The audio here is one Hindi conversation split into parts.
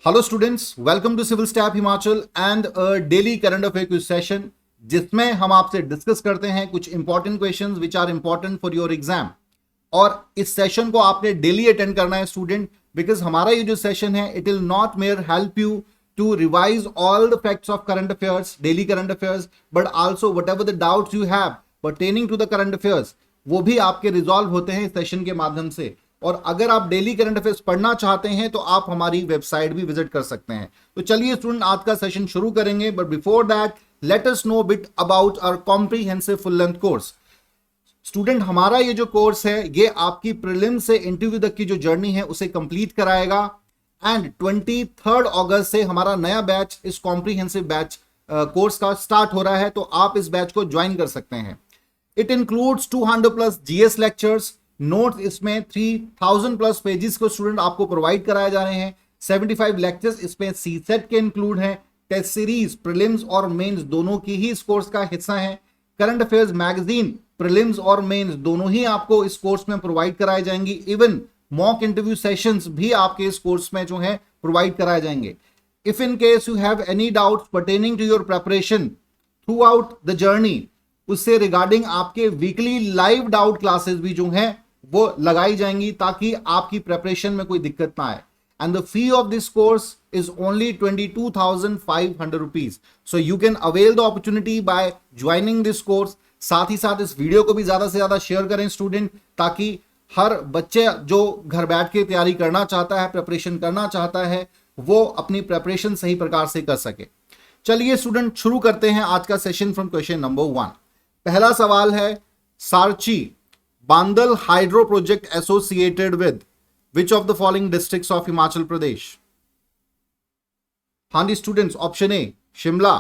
Hello students, welcome to civil staff Himachal and daily current affair quiz session, जिसमें हम आपसे डिस्कस करते हैं कुछ important questions which are important for your exam. और इस सेशन को आपने डेली अटेंड करना है स्टूडेंट, बिकॉज हमारा ये जो सेशन है it will not merely help you to revise all the facts of current affairs, daily current affairs, but also whatever the doubts you have pertaining to the current affairs, वो भी आपके रिजॉल्व होते हैं इस सेशन के माध्यम से। और अगर आप डेली करंट अफेयर्स पढ़ना चाहते हैं तो आप हमारी वेबसाइट भी विजिट कर सकते हैं। तो चलिए स्टूडेंट, आज का सेशन शुरू करेंगे, but before that let us know bit about our comprehensive full length course. Student, हमारा ये जो कोर्स है ये आपकी प्रीलिम से इंटरव्यू तक की जो जर्नी है उसे कंप्लीट कराएगा। एंड 23 अगस्त से हमारा नया बैच, इस कॉम्प्रिहेंसिव बैच कोर्स का स्टार्ट हो रहा है, तो आप इस बैच को ज्वाइन कर सकते हैं। It includes 200 plus GS lectures, notes इसमें 3000 प्लस पेजेस को स्टूडेंट आपको प्रोवाइड कराए जा रहे हैं। 75 लेक्चर्स इसमें सी सेट के इंक्लूड हैं। टेस्ट सीरीज प्रीलिम्स और मेंस दोनों की ही इस कोर्स का हिस्सा है। करंट अफेयर्स मैगजीन प्रीलिम्स और मेंस दोनों ही आपको इस कोर्स में प्रोवाइड कराए जाएंगी। इवन मॉक इंटरव्यू सेशंस भी आपके इस कोर्स में जो है प्रोवाइड कराए जाएंगे। If in case you have any doubts pertaining to your preparation throughout the journey, उससे रिगार्डिंग आपके वीकली लाइव डाउट क्लासेस भी जो हैं वो लगाई जाएंगी, ताकि आपकी प्रेपरेशन में कोई दिक्कत ना आए। And the fee of this course is only 22,500 rupees. So you can avail the opportunity by joining this course. साथ ही साथ इस वीडियो को भी ज्यादा से ज्यादा शेयर करें स्टूडेंट, ताकि हर बच्चे जो घर बैठ के तैयारी करना चाहता है, प्रेपरेशन करना चाहता है, वो अपनी प्रेपरेशन सही प्रकार से कर सके। चलिए स्टूडेंट, शुरू करते हैं आज का सेशन फ्रॉम क्वेश्चन नंबर 1। पहला सवाल है, Sarchi Bandal hydro project associated with which of the following districts of Himachal Pradesh? हाँ जी students, option A Shimla,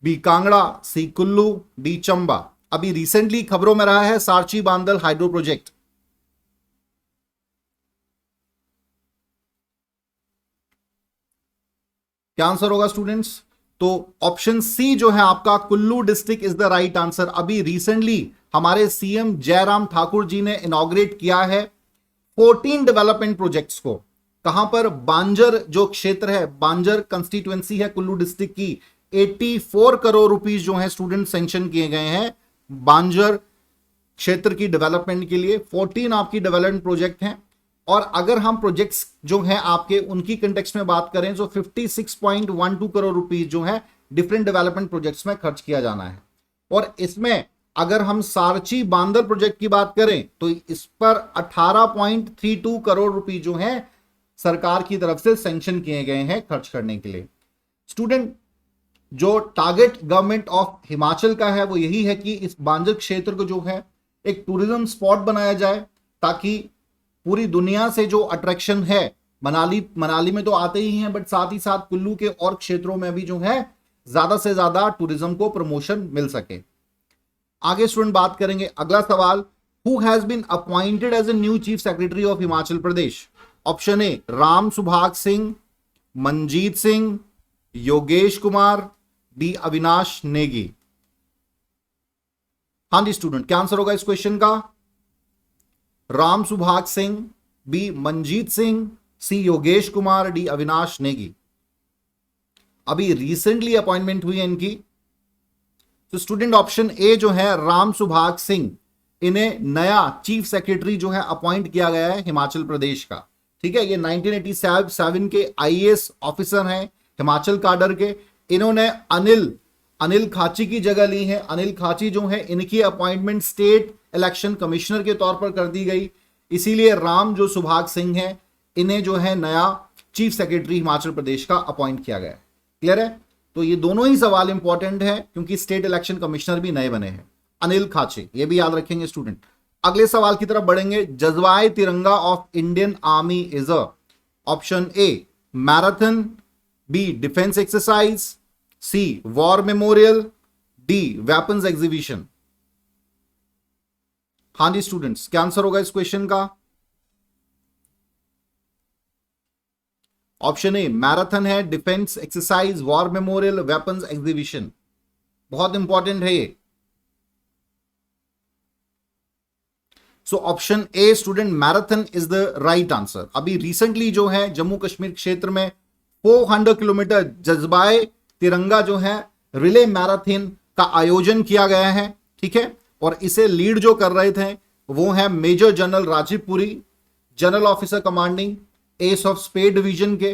B Kangra, C Kullu, D Chamba. अभी रिसेंटली खबरों में रहा है सारची बांदल हाइड्रो प्रोजेक्ट। क्या आंसर होगा स्टूडेंट्स? तो ऑप्शन सी जो है आपका, Kullu district is the right answer. अभी रिसेंटली हमारे सीएम जयराम ठाकुर जी ने इनॉग्रेट किया है 14 डेवलपमेंट प्रोजेक्ट्स को। कहां पर? बांजर जो क्षेत्र है, बांजर कंस्टिट्यूएंसी है कुल्लू डिस्ट्रिक्ट की, 84 करोड़ रुपीस जो है स्टूडेंट सैंक्शन किए गए हैं बांजर क्षेत्र की डेवलपमेंट के लिए। 14 आपकी डेवलपमेंट प्रोजेक्ट हैं। और अगर हम प्रोजेक्ट्स जो हैं आपके उनकी कंटेक्स्ट में बात करें तो 56.12 करोड़ रुपीस जो है डिफरेंट डेवलपमेंट प्रोजेक्ट्स में खर्च किया जाना है। और इसमें अगर हम सारची बांदर प्रोजेक्ट की बात करें तो इस पर 18.32 करोड़ रुपीस जो है सरकार की तरफ से सैंक्शन किए गए हैं खर्च करने के लिए। स्टूडेंट, जो टारगेट गवर्नमेंट ऑफ हिमाचल का है वो यही है कि इस बांजर क्षेत्र को जो है एक टूरिज्म स्पॉट बनाया जाए, ताकि पूरी दुनिया से जो अट्रैक्शन है, मनाली में तो आते ही हैं, बट साथ ही साथ कुल्लू के और क्षेत्रों में भी जो है ज्यादा से ज्यादा टूरिज्म को प्रमोशन मिल सके। आगे स्टूडेंट बात करेंगे, अगला सवाल, who has been appointed as a new chief secretary of Himachal Pradesh? Option A Ram Subhag Singh, Manjeet Singh, Yogesh Kumar, D Avinash Negi. हाँ जी स्टूडेंट, क्या आंसर होगा इस क्वेश्चन का? Ram Subhag Singh, B Manjeet Singh, C Yogesh Kumar, D Avinash Negi. अभी रिसेंटली अपॉइंटमेंट हुई है इनकी। तो स्टूडेंट ऑप्शन ए जो है राम सुभाग सिंह, इन्हें नया चीफ सेक्रेटरी जो है अपॉइंट किया गया है हिमाचल प्रदेश का। ठीक है, ये 1987 के आईएएस ऑफिसर हैं हिमाचल काडर के। इन्होंने अनिल खाची की जगह ली है। अनिल खाची जो है इनकी अपॉइंटमेंट स्टेट इलेक्शन कमिश्नर के तौर पर कर दी गई, इसीलिए राम जो सुभाग सिंह है इन्हें जो है नया चीफ सेक्रेटरी हिमाचल प्रदेश का अपॉइंट किया गया है। क्लियर है? तो ये दोनों ही सवाल इंपॉर्टेंट है क्योंकि स्टेट इलेक्शन कमिश्नर भी नए बने हैं, अनिल खाची, ये भी याद रखेंगे स्टूडेंट। अगले सवाल की तरफ बढ़ेंगे, Jazba-e Tiranga of Indian army is a? Option A marathon, B defence exercise, C war memorial, D weapons exhibition. हाँ जी स्टूडेंट्स, क्या आंसर होगा इस क्वेश्चन का? ऑप्शन ए मैराथन है, defence exercise, war memorial, weapons exhibition. बहुत इंपॉर्टेंट है ये। So option A student marathon is the right answer. अभी रिसेंटली जो है जम्मू कश्मीर क्षेत्र में 400 किलोमीटर जज्बाए तिरंगा जो है रिले मैराथन का आयोजन किया गया है, ठीक है। और इसे लीड जो कर रहे थे वो है major general Rajeev Puri, general officer commanding ace of spades division के,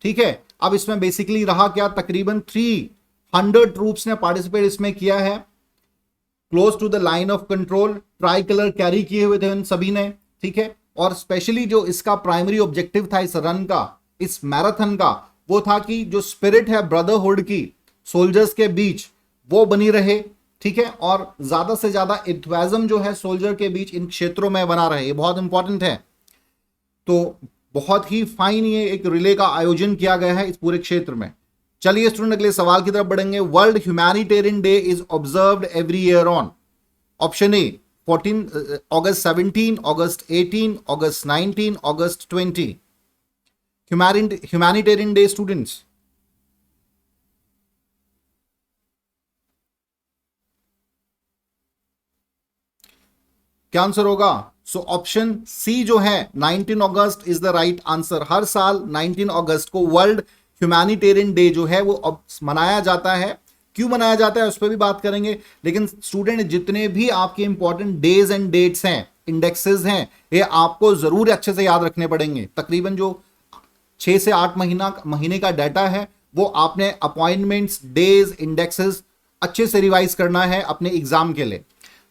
ठीक है। अब इसमें बेसिकली रहा क्या, तकरीबन 300 ट्रूप्स ने पार्टिसिपेट इसमें किया है, close to the line of control, tricolour carry किए हुए थे उन सभी ने, ठीक है। और स्पेशली जो इसका प्राइमरी ऑब्जेक्टिव था इस रन का, इस मैराथन का, वो था कि जो स्पिरिट है ब्रदरहुड की सोल्जर्स के बीच वो बनी रहे, ठीक है। और ज्यादा से ज्यादा एंथुसियाज्म जो है सोल्जर के बीच इन क्षेत्रों में बना रहे, ये बहुत इंपॉर्टेंट है। तो बहुत ही फाइन ये एक रिले का आयोजन किया गया है इस पूरे क्षेत्र में। चलिए स्टूडेंट अगले सवाल की तरफ बढ़ेंगे। World humanitarian day is observed every year on, option A 14 August 17, August 18, August 19, August 20। Humanitarian day students, क्या आंसर होगा? सो ऑप्शन सी जो है 19 अगस्त इज द राइट आंसर। हर साल 19 अगस्त को वर्ल्ड ह्यूमैनिटेरियन डे जो है वो मनाया जाता है। क्यों मनाया जाता है उस पर भी बात करेंगे, लेकिन स्टूडेंट जितने भी आपके इंपॉर्टेंट डेज एंड डेट्स हैं, इंडेक्सेस हैं, ये आपको जरूर अच्छे से याद रखने पड़ेंगे। तकरीबन जो 6 से 8 महीने का डाटा है वो आपने अपॉइंटमेंट्स, डेज, इंडेक्सेस अच्छे से रिवाइज करना है अपने एग्जाम के लिए।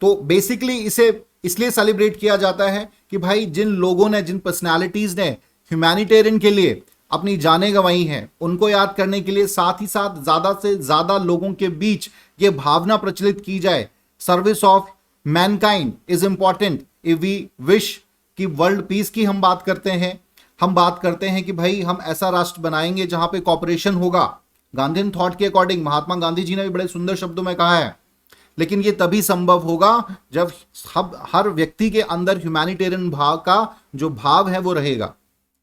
तो बेसिकली इसे इसलिए सेलिब्रेट किया जाता है कि भाई जिन लोगों ने, जिन पर्सनालिटीज ने ह्यूमैनिटेरियन के लिए अपनी जानें गंवाई हैं, उनको याद करने के लिए साथ ही साथ ज्यादा से ज्यादा लोगों के बीच ये भावना प्रचलित की जाए, service of mankind is important if we wish कि वर्ल्ड पीस की हम बात करते हैं, हम बात करते हैं कि भाई हम ऐसा राष्ट्र बनाएंगे जहां पे कॉपरेशन होगा। गांधीन थॉट के अकॉर्डिंग महात्मा गांधी जी ने भी बड़े सुंदर शब्दों में कहा है, लेकिन ये तभी संभव होगा जब हर व्यक्ति के अंदर ह्यूमैनिटेरियन भाव का जो भाव है वो रहेगा,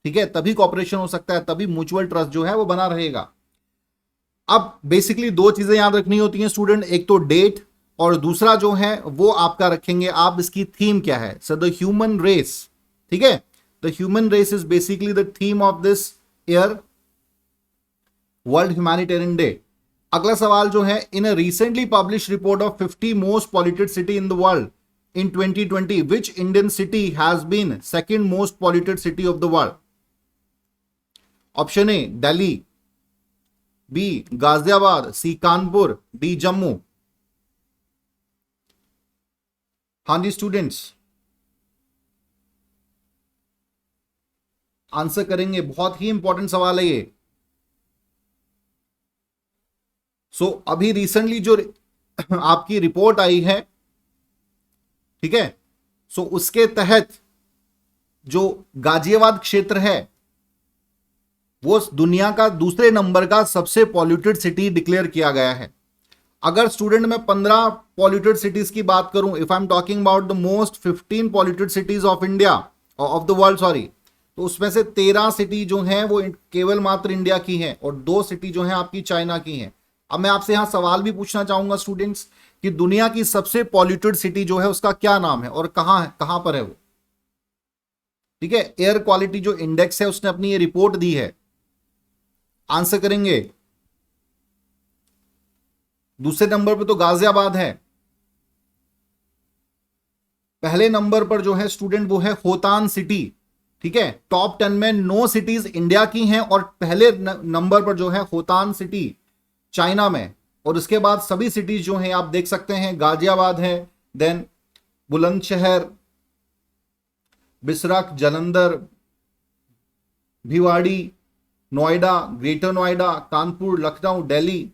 ठीक है। तभी कॉपरेशन हो सकता है, तभी म्यूचुअल ट्रस्ट जो है वो बना रहेगा। अब बेसिकली दो चीजें याद रखनी होती हैं स्टूडेंट, एक तो डेट और दूसरा जो है वो आपका रखेंगे आप इसकी थीम क्या है। सो द ह्यूमन रेस, ठीक है, the human race is basically the theme of this year world humanitarian day. अगला सवाल जो है, in a recently publish report of 50 most polluted city in the world in 2020 which Indian city has been second most polluted city of the world? Option A Delhi, B Ghaziabad, C Kanpur, D Jammu. हाँ जी स्टूडेंट्स, आंसर करेंगे, बहुत ही इंपॉर्टेंट सवाल है ये। सो अभी रिसेंटली जो आपकी रिपोर्ट आई है, ठीक है, सो उसके तहत जो गाजियाबाद क्षेत्र है वो दुनिया का दूसरे नंबर का सबसे पॉल्यूटेड सिटी डिक्लेयर किया गया है। अगर स्टूडेंट मैं 15 पॉल्यूटेड सिटीज की बात करूं, if I am talking about the most 15 polluted cities of India, of the world sorry, तो उसमें से 13 सिटी जो हैं वो केवल मात्र इंडिया की हैं और 2 सिटी जो हैं आपकी चाइना की हैं। अब मैं आपसे यहां सवाल भी पूछना चाहूंगा स्टूडेंट्स कि दुनिया की सबसे पॉल्यूटेड सिटी जो है उसका क्या नाम है और कहां पर है वो, ठीक है। एयर क्वालिटी जो इंडेक्स है उसने अपनी ये रिपोर्ट दी है, आंसर करेंगे। दूसरे नंबर पर तो गाजियाबाद है, पहले नंबर पर जो है स्टूडेंट वो है होतान सिटी, ठीक है। टॉप 10 में 9 सिटीज इंडिया की हैं और पहले नंबर पर जो है होतान सिटी चाइना में, और उसके बाद सभी सिटीज जो हैं आप देख सकते हैं, गाजियाबाद है, देन बुलंदशहर, बिसरख, जालंधर, भिवाड़ी, नोएडा, ग्रेटर नोएडा, कानपुर, लखनऊ, दिल्ली।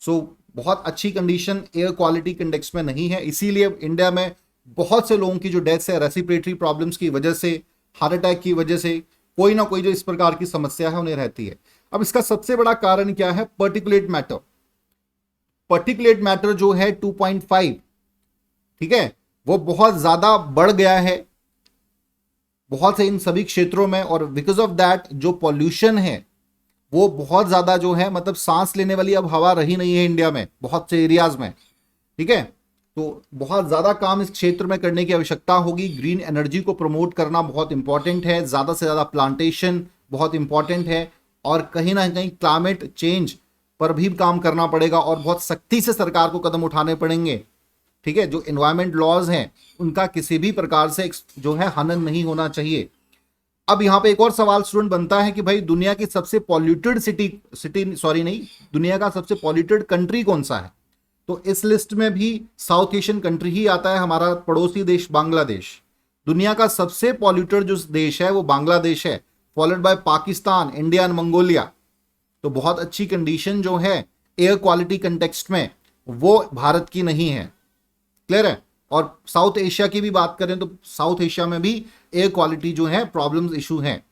सो बहुत अच्छी कंडीशन एयर क्वालिटी इंडेक्स में नहीं है, इसीलिए इंडिया में बहुत से लोगों की जो डेथ्स है रेस्पिरेटरी प्रॉब्लम्स की वजह से, हार्ट अटैक की वजह से, कोई ना कोई जो इस प्रकार की समस्या है उन्हें रहती है। अब इसका सबसे बड़ा कारण क्या है? Particulate matter. पर्टिकुलेट मैटर जो है 2.5, ठीक है, वो बहुत ज्यादा बढ़ गया है बहुत से इन सभी क्षेत्रों में, और बिकॉज ऑफ दैट जो पॉल्यूशन है वो बहुत ज्यादा जो है, मतलब सांस लेने वाली अब हवा रही नहीं है इंडिया में बहुत से एरियाज में, ठीक है। तो बहुत ज्यादा काम इस क्षेत्र में करने की आवश्यकता होगी। ग्रीन एनर्जी को प्रमोट करना बहुत इंपॉर्टेंट है, ज्यादा से ज्यादा प्लांटेशन बहुत इंपॉर्टेंट है, और कहीं ना कहीं क्लाइमेट चेंज पर भी काम करना पड़ेगा और बहुत सख्ती से सरकार को कदम उठाने पड़ेंगे। ठीक है, जो एनवायरमेंट लॉज हैं उनका किसी भी प्रकार से जो है हनन नहीं होना चाहिए। अब यहां पे एक और सवाल स्टूडेंट बनता है कि भाई दुनिया की सबसे पॉल्यूटेड दुनिया का सबसे पॉल्यूटेड कंट्री कौन सा है? तो इस लिस्ट में भी साउथ एशियन कंट्री ही आता है, हमारा पड़ोसी देश बांग्लादेश। दुनिया का सबसे पॉल्यूटेड जो देश है वो बांग्लादेश है, followed by Pakistan, India and Mongolia. तो बहुत अच्छी कंडीशन जो है एयर क्वालिटी कंटेक्स्ट में वो भारत की नहीं है। क्लियर है? और साउथ एशिया की भी बात करें तो साउथ एशिया में भी एयर क्वालिटी जो है प्रॉब्लम्स इशू है।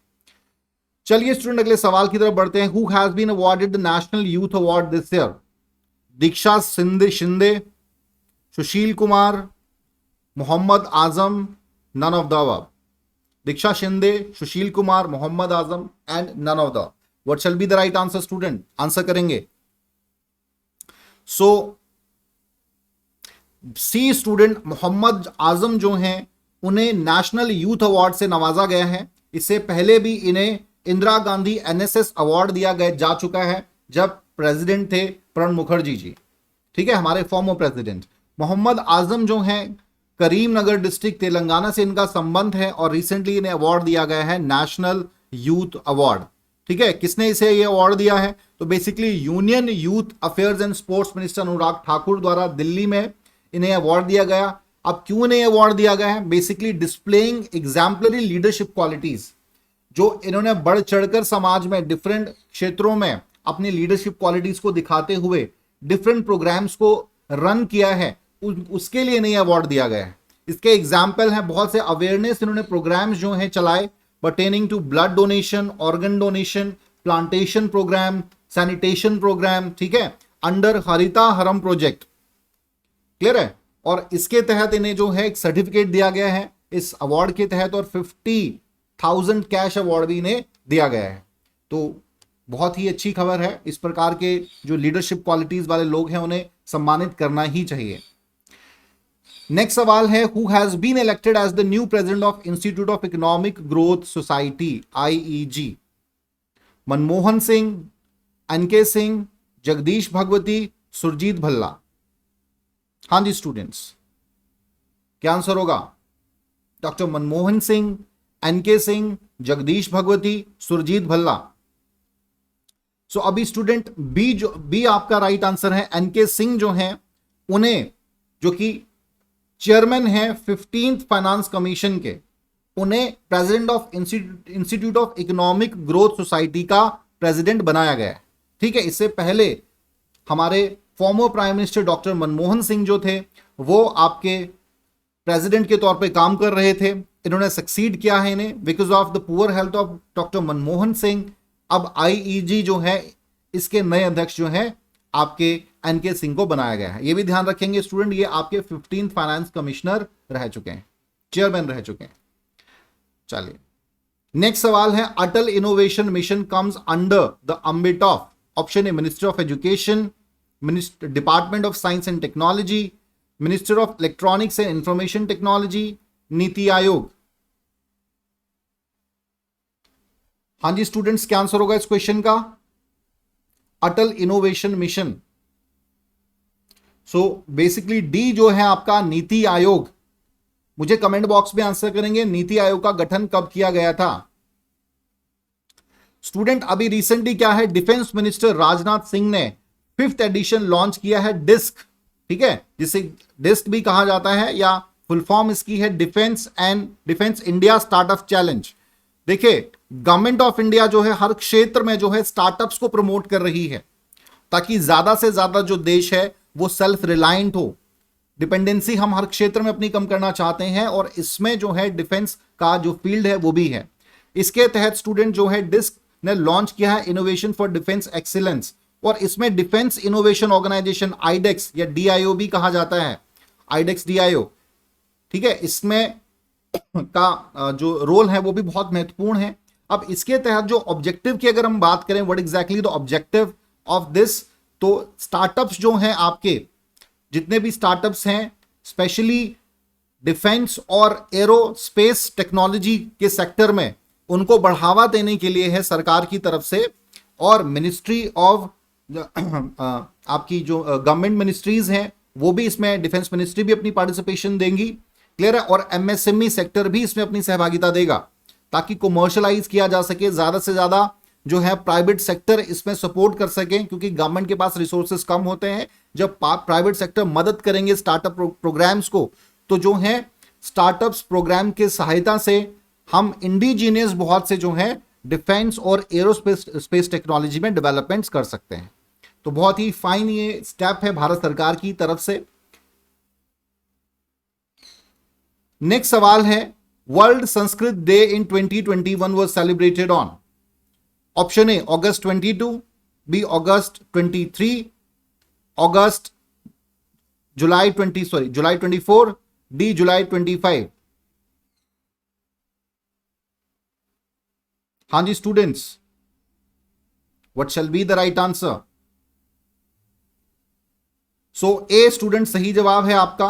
चलिए स्टूडेंट अगले सवाल की तरफ बढ़ते हैं। Who has been awarded the national youth award this year? Diksha Shinde, Sushil Kumar, Mohammad Azam, none of the above. Diksha Shinde, Sushil Kumar, Mohammad Azam and none of the. What shall be the right answer student? Answer करेंगे। सो सी स्टूडेंट, मोहम्मद आजम जो हैं उन्हें नेशनल यूथ अवार्ड से नवाजा गया है। इससे पहले भी इन्हें इंदिरा गांधी एनएसएस अवार्ड दिया गया जा चुका है जब प्रेसिडेंट थे प्रणब मुखर्जी जी। ठीक है, हमारे फॉर्मर प्रेसिडेंट। मोहम्मद आजम जो हैं करीमनगर डिस्ट्रिक्ट तेलंगाना से इनका संबंध है और रिसेंटली इन्हें अवार्ड दिया गया है नेशनल यूथ अवार्ड। ठीक है, किसने इसे ये अवार्ड दिया है? तो basically union youth affairs and sports minister Anurag Thakur द्वारा दिल्ली में इन्हें अवार्ड दिया गया। अब क्यों इन्हें अवार्ड दिया गया है? Basically displaying exemplary leadership qualities, जो इन्होंने बढ़ चढ़कर समाज में डिफरेंट क्षेत्रों में अपनी लीडरशिप क्वालिटीज को दिखाते हुए डिफरेंट प्रोग्राम्स को रन किया है, उसके लिए इन्हें अवार्ड दिया गया है। इसके एग्जाम्पल हैं बहुत से अवेयरनेस इन्होंने प्रोग्राम्स जो हैं चलाए pertaining to blood donation, organ donation, plantation programme, sanitation programme. ठीक है, अंडर हरिता हरम प्रोजेक्ट। क्लियर है? और इसके तहत इन्हें जो है एक सर्टिफिकेट दिया गया है इस अवार्ड के तहत और 50,000 कैश अवार्ड भी इन्हें दिया गया है। तो बहुत ही अच्छी खबर है। इस प्रकार के जो लीडरशिप क्वालिटीज वाले लोग हैं उन्हें सम्मानित करना ही चाहिए। नेक्स्ट सवाल है, who has been elected as the new president of institute of economic growth society IEG? Manmohan Singh, NK Singh, Jagdish Bhagwati, Surjit Bhalla. हाँ जी स्टूडेंट्स, क्या आंसर होगा? Doctor Manmohan Singh, NK Singh, Jagdish Bhagwati, Surjit Bhalla. So अभी स्टूडेंट बी आपका राइट आंसर है। एनके सिंह जो हैं उन्हें, जो कि चेयरमैन हैं 15th फाइनेंस कमीशन के, उन्हें president of institute of economic growth society का प्रेसिडेंट बनाया गया है। ठीक है, इससे पहले हमारे former prime minister doctor Manmohan Singh जो थे वो आपके प्रेसिडेंट के तौर पे काम कर रहे थे। इन्होंने सक्सीड किया है इन्हें because of the poor health of doctor Manmohan Singh. अब IEG जो है इसके नए अध्यक्ष जो है आपके एनके सिंह को बनाया गया है। ये भी ध्यान रखेंगे स्टूडेंट, ये आपके 15th फाइनेंस कमिश्नर रह चुके हैं, चेयरमैन रह चुके हैं। चलिए नेक्स्ट सवाल है, Atal innovation mission comes under the ambit of, option A minister of education, department of science and technology, minister of electronics and information technology, NITI Aayog. हाँ जी स्टूडेंट्स, क्या आंसर होगा इस क्वेश्चन का? Atal innovation mission. So basically D जो है आपका नीति आयोग। मुझे कमेंट बॉक्स में आंसर करेंगे नीति आयोग का गठन कब किया गया था। स्टूडेंट अभी रिसेंटली क्या है, डिफेंस मिनिस्टर राजनाथ सिंह ने 5th एडिशन लॉन्च किया है डिस्क। ठीक है, जिसे डिस्क भी कहा जाता है या फुल फॉर्म इसकी है डिफेंस इंडिया स्टार्टअप चैलेंज। देखिए गवर्नमेंट ऑफ इंडिया जो है हर क्षेत्र में जो है स्टार्टअप्स को प्रमोट कर रही है ताकि ज्यादा से ज्यादा जो देश है वो सेल्फ रिलायंट हो। डिपेंडेंसी हम हर क्षेत्र में अपनी कम करना चाहते हैं और इसमें जो है डिफेंस का जो फील्ड है वो भी है। इसके तहत स्टूडेंट जो है डिस्क ने लॉन्च किया है इनोवेशन फॉर डिफेंस एक्सीलेंस और इसमें डिफेंस इनोवेशन ऑर्गेनाइजेशन आईडेक्स या DIO भी कहा जाता है, आईडेक्स DIO। ठीक है, इसमें का जो रोल है वो भी बहुत महत्वपूर्ण है। अब इसके तहत जो ऑब्जेक्टिव की अगर हम बात करें, what exactly the objective of this, तो स्टार्टअप्स जो हैं आपके जितने भी स्टार्टअप्स हैं स्पेशली डिफेंस और एरोस्पेस टेक्नोलॉजी के सेक्टर में, उनको बढ़ावा देने के लिए है सरकार की तरफ से और मिनिस्ट्री ऑफ आपकी जो गवर्नमेंट मिनिस्ट्रीज हैं वो भी इसमें, डिफेंस मिनिस्ट्री भी अपनी पार्टिसिपेशन देंगी, क्लियर है, और एमएसएमई सेक्टर भी इसमें अपनी सहभागिता देगा ताकि कमर्शियलाइज किया जा सके, ज्यादा से ज्यादा जो है प्राइवेट सेक्टर इसमें सपोर्ट कर सके, क्योंकि गवर्नमेंट के पास रिसोर्सेज कम होते हैं। जब प्राइवेट सेक्टर मदद करेंगे स्टार्टअप प्रोग्राम्स को, तो जो है स्टार्टअप्स प्रोग्राम के सहायता से हम इंडिजीनियस बहुत से जो है डिफेंस और एरोस्पेस टेक्नोलॉजी में डेवलपमेंट्स कर सकते हैं। तो बहुत ही फाइन ये स्टेप है भारत सरकार की तरफ से। नेक्स्ट सवाल है, world Sanskrit day in 2021 was celebrated on. Option A August 22, B August 23, August July 24, D July 25। हाँ जी students, what shall be the right answer? So A student सही जवाब है आपका।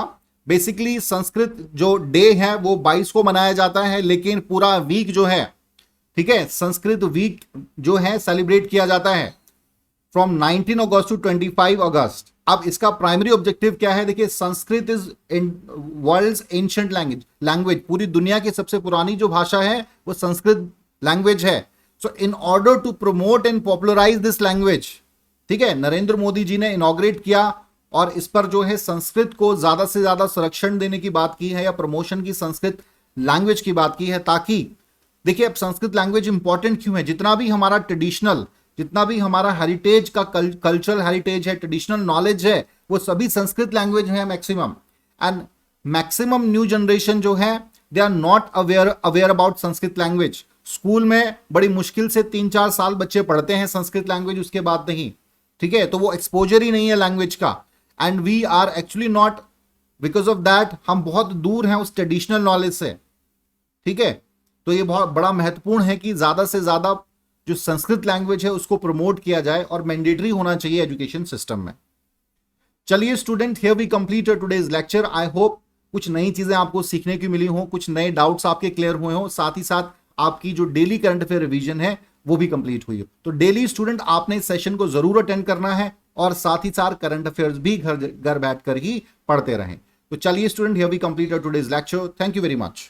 बेसिकली संस्कृत जो डे है वो 22 को मनाया जाता है, लेकिन पूरा वीक जो है, ठीक है, संस्कृत वीक जो है सेलिब्रेट किया जाता है फ्रॉम 19 अगस्त टू 25 अगस्त। अब इसका प्राइमरी ऑब्जेक्टिव क्या है? देखिए, Sanskrit is world's ancient language, पूरी दुनिया की सबसे पुरानी जो भाषा है वो संस्कृत लैंग्वेज है। So in order to promote and popularize this language, ठीक है, नरेंद्र मोदी जी ने इनॉग्रेट किया और इस पर जो है संस्कृत को ज्यादा से ज्यादा संरक्षण देने की बात की है, या प्रमोशन की संस्कृत लैंग्वेज की बात की है, ताकि देखिए अब संस्कृत लैंग्वेज इंपॉर्टेंट क्यों है? जितना भी हमारा ट्रेडिशनल, जितना भी हमारा हेरिटेज का कल्चरल हेरिटेज है, ट्रेडिशनल नॉलेज है, वो सभी संस्कृत लैंग्वेज है maximum. And maximum new generation जो है they are not aware about Sanskrit language. School में बड़ी मुश्किल से 3-4 साल बच्चे पढ़ते हैं संस्कृत लैंग्वेज, उसके बाद नहीं, ठीक है, तो वो एक्सपोजर ही नहीं है लैंग्वेज का। And we are actually not, because of that हम बहुत दूर हैं उस ट्रेडिशनल नॉलेज से, ठीक है। तो ये बहुत बड़ा महत्वपूर्ण है कि ज्यादा से ज्यादा जो संस्कृत लैंग्वेज है उसको प्रमोट किया जाए और मैंडेटरी होना चाहिए एजुकेशन सिस्टम में। चलिए student, here we complete today's lecture. I hope कुछ नई चीजें आपको सीखने की मिली हो, कुछ नए डाउट्स आपके क्लियर हुए हो, साथ ही साथ आपकी जो डेली करंट अफेयर रिवीजन है वो भी कंप्लीट हुई हो। तो डेली स्टूडेंट आपने इस सेशन को जरूर अटेंड करना है और साथ ही साथ करंट अफेयर्स भी घर बैठकर ही पढ़ते रहें। तो चलिए student, here we complete today's lecture. Thank you very much.